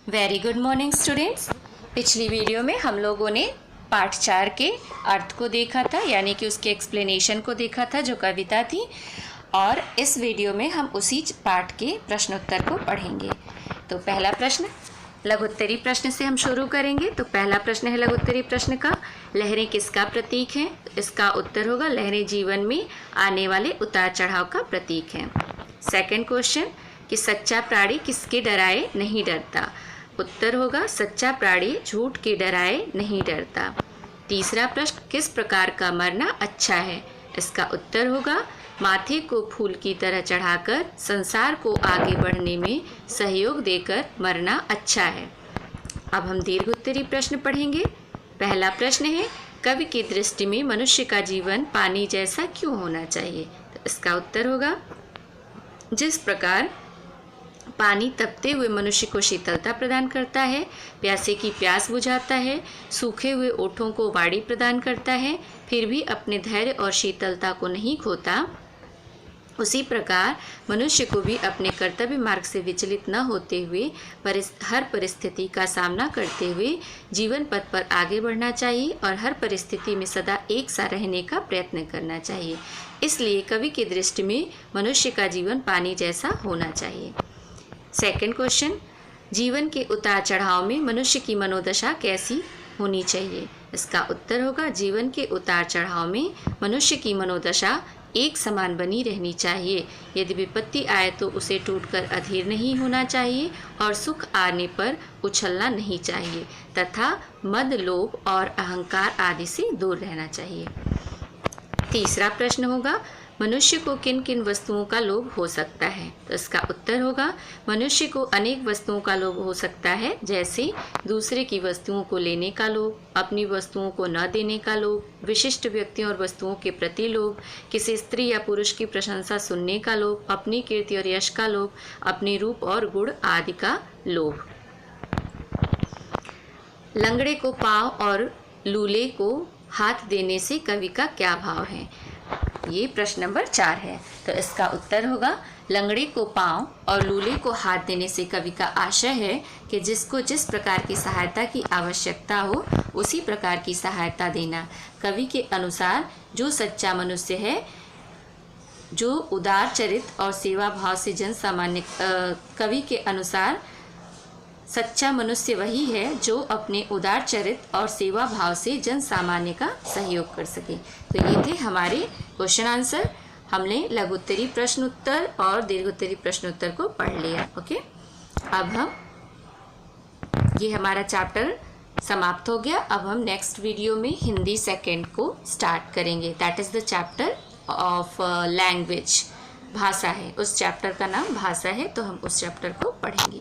Very good morning students. पिछली video में हम लोगों ने पाठ 4 के अर्थ को देखा था, यानी कि उसके एक्सप्लेनेशन को देखा था जो कविता थी। और इस वीडियो में हम उसी पाठ के प्रश्नोत्तर को पढ़ेंगे। तो पहला प्रश्न लघुत्तरी प्रश्न से हम शुरू करेंगे। तो पहला प्रश्न है लघुत्तरी प्रश्न का, लहरें किसका प्रतीक हैं? इसका उत्तर होगा लहरें जीवन में आने वाले उतार चढ़ाव का प्रतीक हैं। सेकंड क्वेश्चन कि सच्चा प्राणी किसके डराए नहीं डरता? उत्तर होगा सच्चा प्राणी झूठ के डराए नहीं डरता। तीसरा प्रश्न किस प्रकार का मरना अच्छा है? इसका उत्तर होगा माथे को फूल की तरह चढ़ाकर संसार को आगे बढ़ने में सहयोग देकर मरना अच्छा है। अब हम दीर्घोत्तरी प्रश्न पढ़ेंगे। पहला प्रश्न है कवि की दृष्टि में मनुष्य का जीवन पानी जैसा क्यों होना चाहिए? तो इसका उत्तर होगा जिस प्रकार पानी तपते हुए मनुष्य को शीतलता प्रदान करता है, प्यासे की प्यास बुझाता है, सूखे हुए ओठों को वाणी प्रदान करता है, फिर भी अपने धैर्य और शीतलता को नहीं खोता, उसी प्रकार मनुष्य को भी अपने कर्तव्य मार्ग से विचलित न होते हुए हर परिस्थिति का सामना करते हुए जीवन पथ पर आगे बढ़ना चाहिए और हर परिस्थिति में सदा एक सा रहने का प्रयत्न करना चाहिए। इसलिए कवि की दृष्टि में मनुष्य का जीवन पानी जैसा होना चाहिए। सेकंड क्वेश्चन जीवन के उतार चढ़ाव में मनुष्य की मनोदशा कैसी होनी चाहिए? इसका उत्तर होगा जीवन के उतार चढ़ाव में मनुष्य की मनोदशा एक समान बनी रहनी चाहिए। यदि विपत्ति आए तो उसे टूटकर अधीर नहीं होना चाहिए और सुख आने पर उछलना नहीं चाहिए तथा मद, लोभ और अहंकार आदि से दूर रहना चाहिए। तीसरा प्रश्न होगा मनुष्य को किन किन वस्तुओं का लोभ हो सकता है? तो इसका उत्तर होगा मनुष्य को अनेक वस्तुओं का लोभ हो सकता है, जैसे दूसरे की वस्तुओं को लेने का लोभ, अपनी वस्तुओं को न देने का लोभ, विशिष्ट व्यक्तियों और वस्तुओं के प्रति लोभ, किसी स्त्री या पुरुष की प्रशंसा सुनने का लोभ, अपनी कीर्ति और यश का लोभ, अपने रूप और गुण आदि का लोभ। लंगड़े को पाँव और लूले को हाथ देने से कवि का क्या भाव है? ये प्रश्न नंबर 4 है। तो इसका उत्तर होगा लंगड़े को पाँव और लूले को हाथ देने से कवि का आशय है कि जिसको जिस प्रकार की सहायता की आवश्यकता हो उसी प्रकार की सहायता देना। कवि के अनुसार जो सच्चा मनुष्य है, जो उदार चरित्र और सेवा भाव से जन सामान्य कवि के अनुसार सच्चा मनुष्य वही है जो अपने उदार चरित्र और सेवा भाव से जन सामान्य का सहयोग कर सके। तो ये थे हमारे क्वेश्चन आंसर। हमने लघुत्तरी प्रश्नोत्तर और दीर्घोत्तरी प्रश्नोत्तर को पढ़ लिया। ओके, अब ये हमारा चैप्टर समाप्त हो गया। अब हम नेक्स्ट वीडियो में हिंदी सेकेंड को स्टार्ट करेंगे। That is the chapter of language, भाषा है। उस चैप्टर का नाम भाषा है, तो हम उस चैप्टर को पढ़ेंगे।